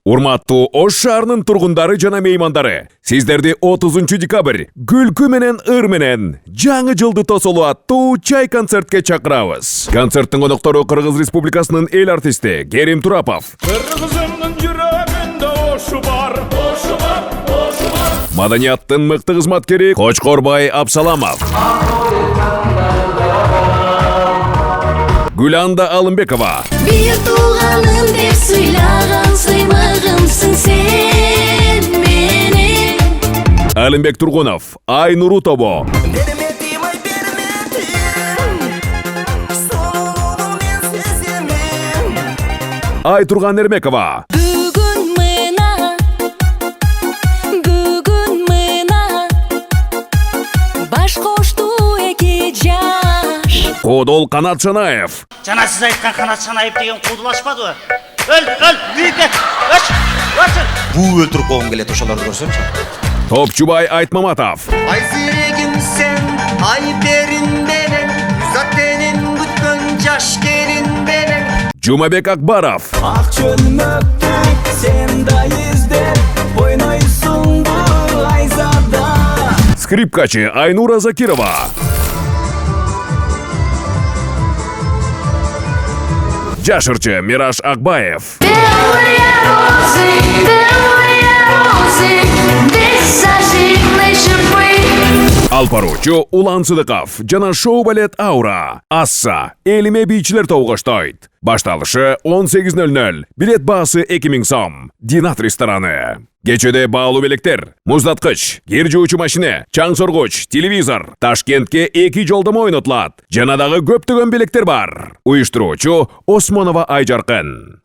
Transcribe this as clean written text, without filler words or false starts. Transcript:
Урматтуу Ош шаарынын тургундары жана меймандары, сиздерди 30 декабрь күлкү менен ыр менен жаңы жылды тосолуу аттуу чай концертке чакырабыз. Концерттин коноктору Кыргыз Республикасынын эл артисти Керим Турапов. Кыргызымдын жүрөгүндө ошу бар, ошу бар, ошу бар. Маданияттын мыкты кызматкери Кочкорбай Абсаламов. Гүланда Алымбекова. Bir туғаным деп сыйлаған сыйлығымсың сен менің. Алымбек Тургунов, Айнуру тобо. Берметим, ай берметим, сұлулығың мен сеземін. Айтурган Эрмекова. Бүгін мына баш қошту эки жаш. Кодол Канат Шанаев. Жана сиз айткан Канат Шанаев деген куудулашпадыбы? Үйдө, өч. Буу өлтүрүп койгум келет ошолорду көрсөмчү. Топчубай Айтмаматов. Ай зирегим сен, ай берин берен, Зат менен күткөн жаш керин берен. Жумабек Акбаров. Ак чөлмөктү сен да издеп ойнойсуң бул айзада. Скрипкачы Айнура Закирова. Жашырчы Мираш Акбаев. Белые розы, без зажигной шипы. Алпаручу Улан Сыдыков жана шоу-балет Аура. Асса элиме бийчилер тобугоштойт. Башталышы 18:00. Билет баасы 2000 сом. Динат рестораны. Кечеде баалуу белектер, муздаткыч, кир жуучу машина, чаң соргуч, телевизор, Ташкентке 2 жолдомо ойнотулат. Жана дагы көптөгөн белектер бар. Уюштуруучу Осмонова Айжаркын.